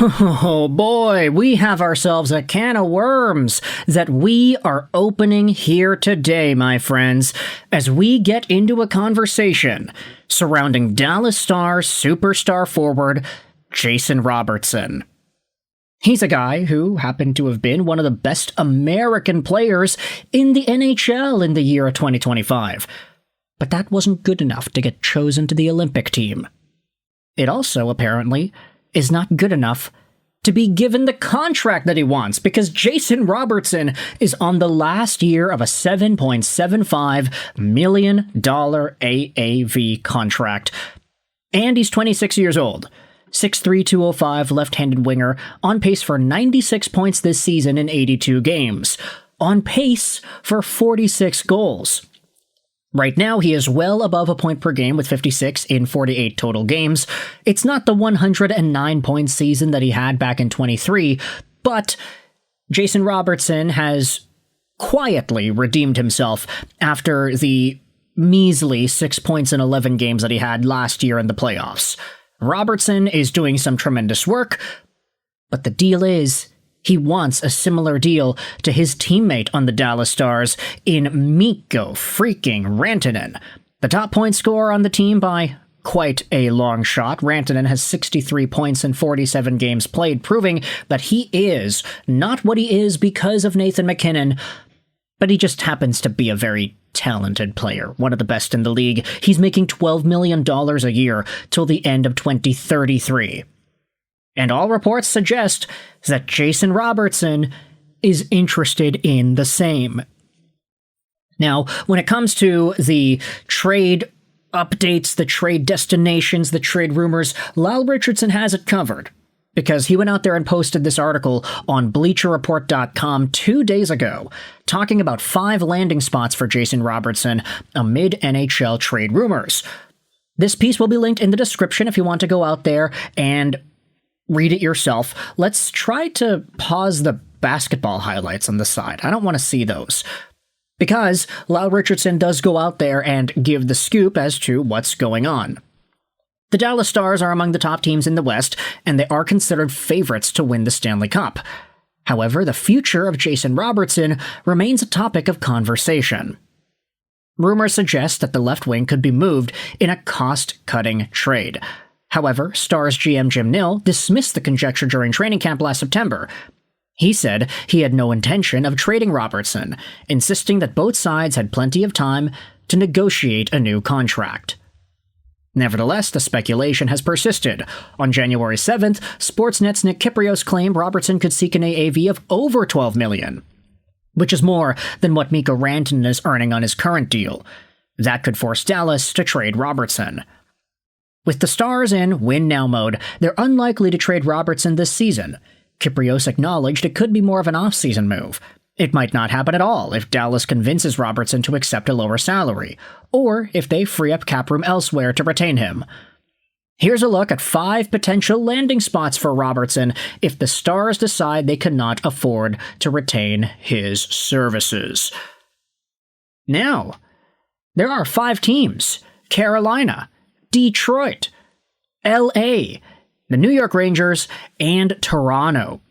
Oh boy, we have ourselves a can of worms that we are opening here today, my friends, as we get into a conversation surrounding Dallas Stars superstar forward Jason Robertson. He's a guy who happened to have been one of the best American players in the NHL in the year of 2025. But that wasn't good enough to get chosen to the Olympic team. It also, apparently, is not good enough to be given the contract that he wants, because Jason Robertson is on the last year of a $7.75 million AAV contract. And he's 26 years old. 6'3", 205, left-handed winger, on pace for 96 points this season in 82 games. On pace for 46 goals. Right now, he is well above a point per game with 56 in 48 total games. It's not the 109-point season that he had back in 23, but Jason Robertson has quietly redeemed himself after the measly 6 points in 11 games that he had last year in the playoffs. Robertson is doing some tremendous work, but the deal is, he wants a similar deal to his teammate on the Dallas Stars in Mikko freaking Rantanen. The top point scorer on the team by quite a long shot. Rantanen has 63 points in 47 games played, proving that he is not what he is because of Nathan MacKinnon, but he just happens to be a very talented player, one of the best in the league. He's making $12 million a year till the end of 2033. And all reports suggest that Jason Robertson is interested in the same. Now, when it comes to the trade updates, the trade destinations, the trade rumors, Lyle Richardson has it covered, because he went out there and posted this article on BleacherReport.com 2 days ago, talking about 5 landing spots for Jason Robertson amid NHL trade rumors. This piece will be linked in the description if you want to go out there and read it yourself. Let's try to pause the basketball highlights on the side. I don't want to see those, because Lyle Richardson does go out there and give the scoop as to what's going on. The Dallas Stars are among the top teams in the West, and they are considered favorites to win the Stanley Cup. However, the future of Jason Robertson remains a topic of conversation. Rumors suggest that the left wing could be moved in a cost-cutting trade. However, Stars GM Jim Nill dismissed the conjecture during training camp last September. He said he had no intention of trading Robertson, insisting that both sides had plenty of time to negotiate a new contract. Nevertheless, the speculation has persisted. On January 7th, Sportsnet's Nick Kypreos claimed Robertson could seek an AAV of over $12 million, which is more than what Mikko Rantanen is earning on his current deal. That could force Dallas to trade Robertson. With the Stars in win-now mode, they're unlikely to trade Robertson this season. Kypreos acknowledged it could be more of an off-season move. It might not happen at all if Dallas convinces Robertson to accept a lower salary, or if they free up cap room elsewhere to retain him. Here's a look at 5 potential landing spots for Robertson if the Stars decide they cannot afford to retain his services. Now, there are 5 teams: Carolina, Detroit, LA, the New York Rangers, and Toronto.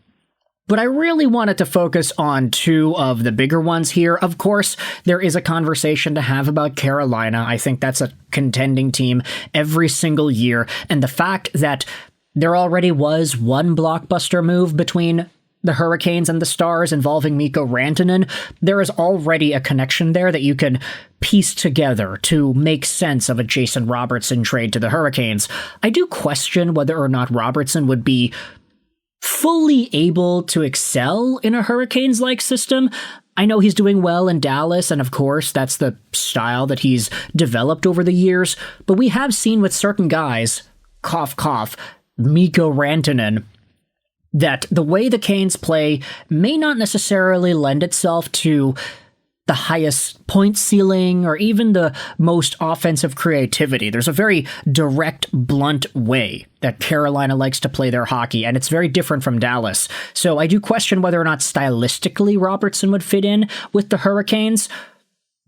But I really wanted to focus on 2 of the bigger ones here. Of course, there is a conversation to have about Carolina. I think that's a contending team every single year. And the fact that there already was one blockbuster move between the Hurricanes and the Stars involving Mikko Rantanen, there is already a connection there that you can piece together to make sense of a Jason Robertson trade to the Hurricanes. I do question whether or not Robertson would be fully able to excel in a Hurricanes-like system. I know he's doing well in Dallas, and of course, that's the style that he's developed over the years, but we have seen with certain guys, cough cough, Mikko Rantanen, that the way the Canes play may not necessarily lend itself to the highest point ceiling or even the most offensive creativity. There's a very direct, blunt way that Carolina likes to play their hockey, and it's very different from Dallas. So I do question whether or not stylistically Robertson would fit in with the Hurricanes.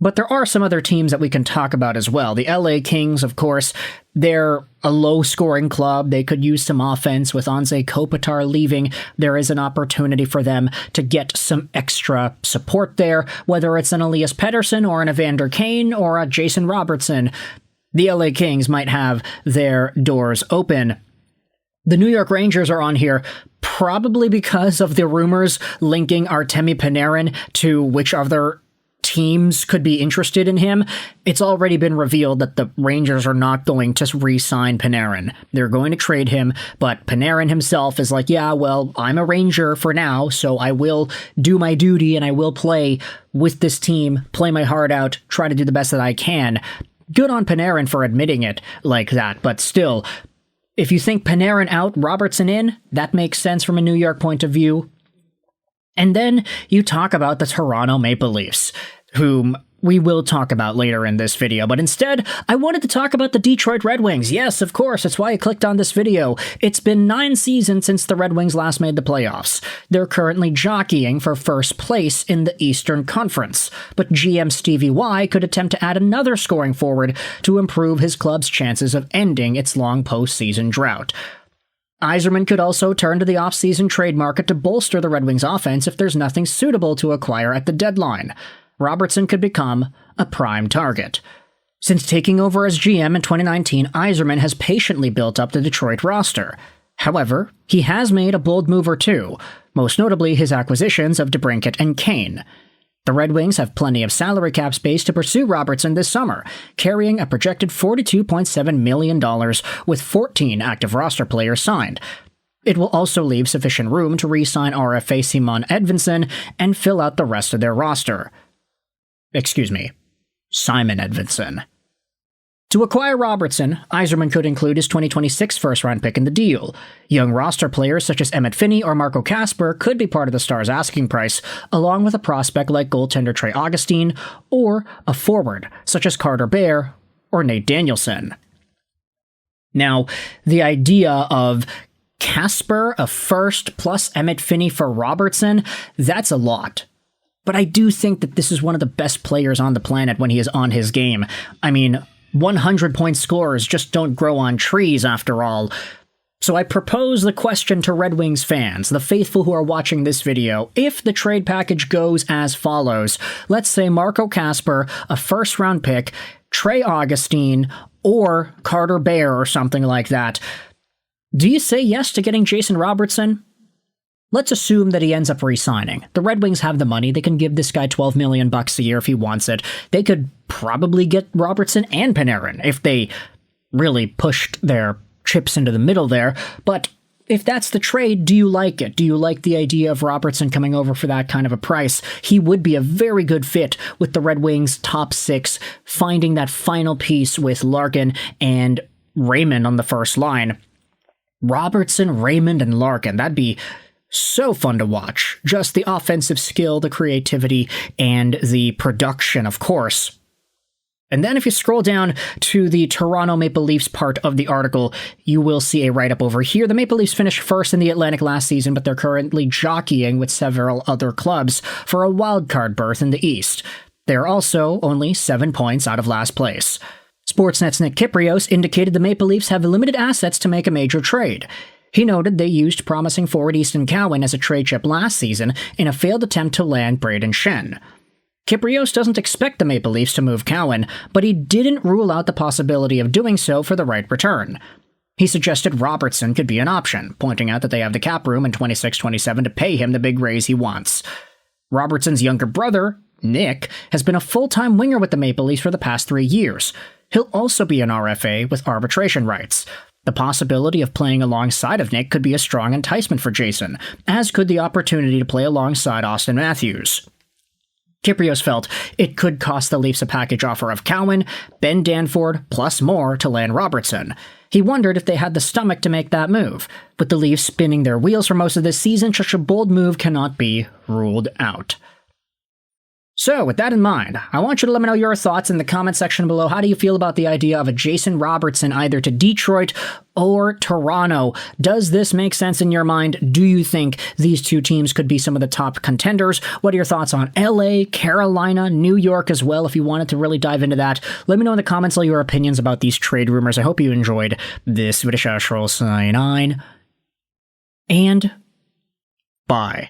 But there are some other teams that we can talk about as well. The LA Kings, of course, they're a low-scoring club. They could use some offense. With Anze Kopitar leaving, there is an opportunity for them to get some extra support there, whether it's an Elias Pettersson or an Evander Kane or a Jason Robertson. The LA Kings might have their doors open. The New York Rangers are on here probably because of the rumors linking Artemi Panarin to which other teams could be interested in him. It's already been revealed that the Rangers are not going to re-sign Panarin. They're going to trade him, but Panarin himself is like, yeah, well, I'm a Ranger for now, so I will do my duty and I will play with this team, play my heart out, try to do the best that I can. Good on Panarin for admitting it like that, but still, if you think Panarin out, Robertson in, that makes sense from a New York point of view. And then you talk about the Toronto Maple Leafs, whom we will talk about later in this video, but instead, I wanted to talk about the Detroit Red Wings. Yes, of course, that's why I clicked on this video. It's been 9 seasons since the Red Wings last made the playoffs. They're currently jockeying for first place in the Eastern Conference, but GM Stevie Y could attempt to add another scoring forward to improve his club's chances of ending its long postseason drought. Yzerman could also turn to the off-season trade market to bolster the Red Wings' offense if there's nothing suitable to acquire at the deadline. Robertson could become a prime target. Since taking over as GM in 2019, Yzerman has patiently built up the Detroit roster. However, he has made a bold move or two, most notably his acquisitions of DeBrincat and Kane. The Red Wings have plenty of salary cap space to pursue Robertson this summer, carrying a projected $42.7 million with 14 active roster players signed. It will also leave sufficient room to re-sign RFA Simon Edvinsson and fill out the rest of their roster. Simon Edvinsson. To acquire Robertson, Yzerman could include his 2026 first-round pick in the deal. Young roster players such as Emmett Finney or Marco Kasper could be part of the Stars' asking price, along with a prospect like goaltender Trey Augustine, or a forward such as Carter Bear or Nate Danielson. Now, the idea of Kasper, a first, plus Emmett Finney for Robertson, that's a lot. But I do think that this is one of the best players on the planet when he is on his game. I mean, 100-point scorers just don't grow on trees, after all. So I propose the question to Red Wings fans, the faithful who are watching this video. If the trade package goes as follows, let's say Marco Kasper, a first-round pick, Trey Augustine, or Carter Bear or something like that, do you say yes to getting Jason Robertson? Let's assume that he ends up re-signing. The Red Wings have the money. They can give this guy $12 million a year if he wants it. They could probably get Robertson and Panarin if they really pushed their chips into the middle there. But if that's the trade, do you like it? Do you like the idea of Robertson coming over for that kind of a price? He would be a very good fit with the Red Wings' top 6, finding that final piece with Larkin and Raymond on the first line. Robertson, Raymond, and Larkin, that'd be so fun to watch. Just the offensive skill, the creativity, and the production, of course. And then if you scroll down to the Toronto Maple Leafs part of the article, you will see a write-up over here. The Maple Leafs finished first in the Atlantic last season, but they're currently jockeying with several other clubs for a wildcard berth in the East. They're also only 7 points out of last place. Sportsnet's Nick Kyprios indicated the Maple Leafs have limited assets to make a major trade. He noted they used promising forward Easton Cowan as a trade chip last season in a failed attempt to land Brayden Schenn. Kyprios doesn't expect the Maple Leafs to move Cowan, but he didn't rule out the possibility of doing so for the right return. He suggested Robertson could be an option, pointing out that they have the cap room in 26-27 to pay him the big raise he wants. Robertson's younger brother, Nick, has been a full-time winger with the Maple Leafs for the past 3 years. He'll also be an RFA with arbitration rights. The possibility of playing alongside of Nick could be a strong enticement for Jason, as could the opportunity to play alongside Austin Matthews. Kyprios felt it could cost the Leafs a package offer of Cowan, Ben Danford, plus more to land Robertson. He wondered if they had the stomach to make that move. With the Leafs spinning their wheels for most of this season, such a bold move cannot be ruled out. So, with that in mind, I want you to let me know your thoughts in the comment section below. How do you feel about the idea of a Jason Robertson either to Detroit or Toronto? Does this make sense in your mind? Do you think these two teams could be some of the top contenders? What are your thoughts on LA, Carolina, New York as well? If you wanted to really dive into that, let me know in the comments all your opinions about these trade rumors. I hope you enjoyed this video. Sign on, and bye.